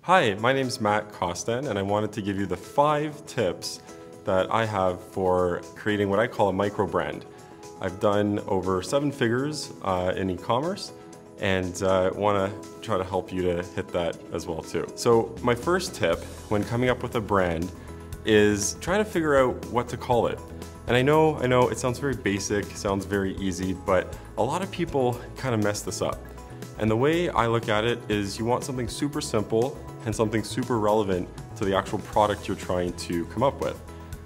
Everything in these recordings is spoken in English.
Hi, my name's Matt Kostan, and I wanted to give you the 5 tips that I have for creating what I call a micro-brand. I've done over 7 figures in e-commerce, and want to try to help you to hit that as well too. So my first tip when coming up with a brand is try to figure out what to call it. And I know it sounds very basic, sounds very easy, but a lot of people kind of mess this up. And the way I look at it is you want something super simple and something super relevant to the actual product you're trying to come up with.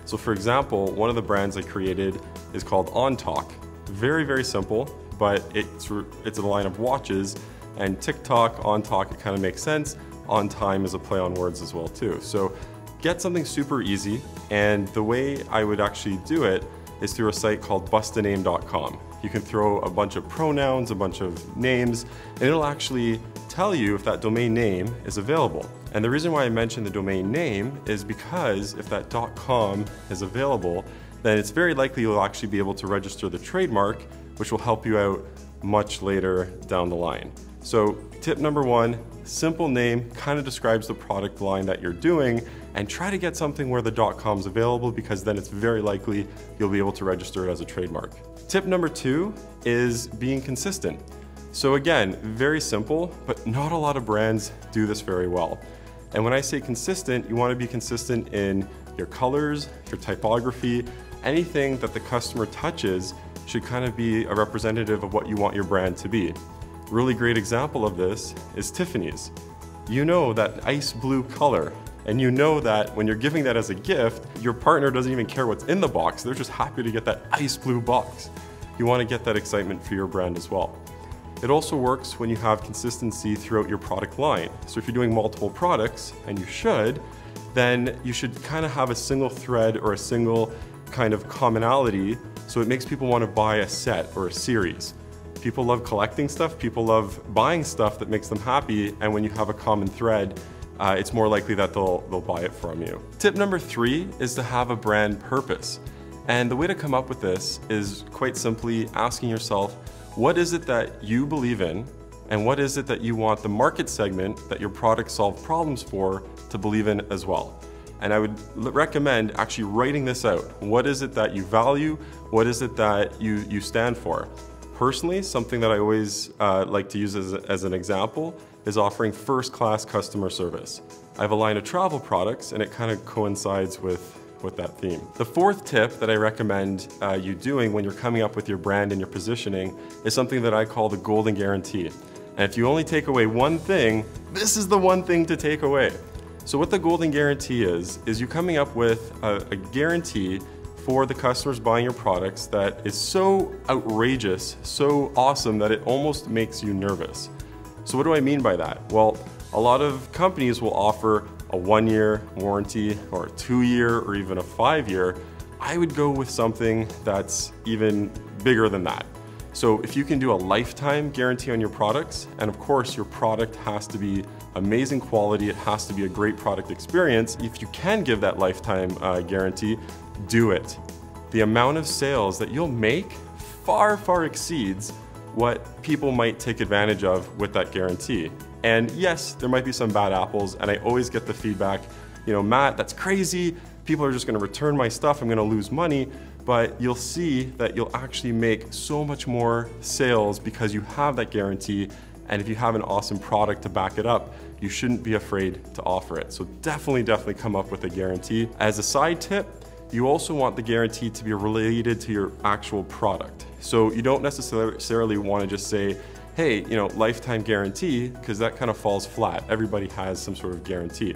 So for example, one of the brands I created is called On Talk. Very, very simple, but it's a line of watches, and TikTok, On Talk, it kind of makes sense. On Time is a play on words as well too. So get something super easy, and the way I would actually do it is through a site called bustaname.com. You can throw a bunch of pronouns, a bunch of names, and it'll actually tell you if that domain name is available. And the reason why I mentioned the domain name is because if that .com is available, then it's very likely you'll actually be able to register the trademark, which will help you out much later down the line. So tip number 1, simple name, kind of describes the product line that you're doing, and try to get something where the .com is available, because then it's very likely you'll be able to register it as a trademark. Tip number 2 is being consistent. So again, very simple, but not a lot of brands do this very well. And when I say consistent, you want to be consistent in your colors, your typography, anything that the customer touches should kind of be a representative of what you want your brand to be. Really great example of this is Tiffany's. You know that ice blue color, and you know that when you're giving that as a gift, your partner doesn't even care what's in the box, they're just happy to get that ice blue box. You want to get that excitement for your brand as well. It also works when you have consistency throughout your product line. So if you're doing multiple products, and you should, then you should kind of have a single thread or a single kind of commonality, so it makes people want to buy a set or a series. People love collecting stuff, people love buying stuff that makes them happy, and when you have a common thread, it's more likely that they'll buy it from you. Tip number 3 is to have a brand purpose. And the way to come up with this is quite simply asking yourself, what is it that you believe in, and what is it that you want the market segment that your product solves problems for to believe in as well? And I would recommend actually writing this out. What is it that you value? What is it that you stand for? Personally, something that I always like to use as an example is offering first-class customer service. I have a line of travel products, and it kind of coincides with that theme. The 4th tip that I recommend you doing when you're coming up with your brand and your positioning is something that I call the golden guarantee. And if you only take away one thing, this is the one thing to take away. So what the golden guarantee is you coming up with a guarantee for the customers buying your products that is so outrageous, so awesome that it almost makes you nervous. So what do I mean by that? Well, a lot of companies will offer a 1-year warranty or a 2-year or even a 5-year. I would go with something that's even bigger than that. So if you can do a lifetime guarantee on your products, and of course your product has to be amazing quality, it has to be a great product experience, if you can give that lifetime guarantee, do it. The amount of sales that you'll make far, far exceeds what people might take advantage of with that guarantee. And yes, there might be some bad apples, and I always get the feedback, Matt, that's crazy, people are just gonna return my stuff, I'm gonna lose money, but you'll see that you'll actually make so much more sales because you have that guarantee, and if you have an awesome product to back it up, you shouldn't be afraid to offer it. So definitely come up with a guarantee. As a side tip, you also want the guarantee to be related to your actual product. So you don't necessarily want to just say, hey, lifetime guarantee, because that kind of falls flat. Everybody has some sort of guarantee.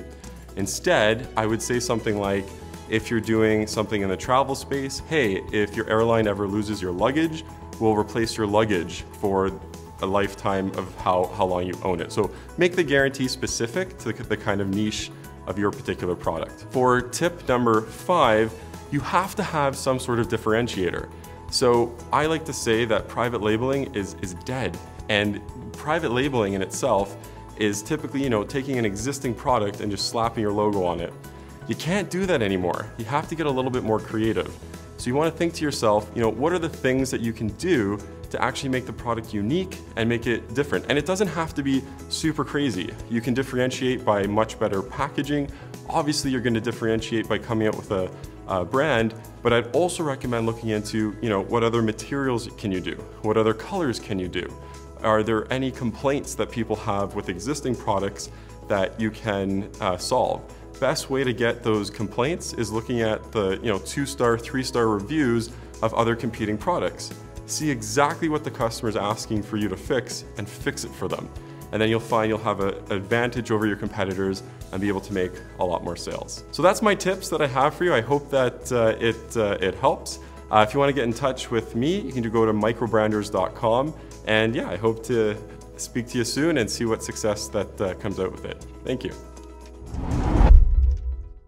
Instead, I would say something like, if you're doing something in the travel space, hey, if your airline ever loses your luggage, we'll replace your luggage for a lifetime of how long you own it. So make the guarantee specific to the kind of niche of your particular product. For tip number 5, you have to have some sort of differentiator. So I like to say that private labeling is dead, and private labeling in itself is typically, taking an existing product and just slapping your logo on it. You can't do that anymore. You have to get a little bit more creative. So you want to think to yourself, what are the things that you can do to actually make the product unique and make it different. And it doesn't have to be super crazy. You can differentiate by much better packaging. Obviously, you're going to differentiate by coming out with a brand, but I'd also recommend looking into, what other materials can you do? What other colors can you do? Are there any complaints that people have with existing products that you can solve? Best way to get those complaints is looking at the 2-star, 3-star reviews of other competing products. See exactly what the customer is asking for you to fix and fix it for them. And then you'll find you'll have an advantage over your competitors and be able to make a lot more sales. So that's my tips that I have for you. I hope that it helps. If you want to get in touch with me, you can go to microbranders.com. And yeah, I hope to speak to you soon and see what success that comes out with it. Thank you.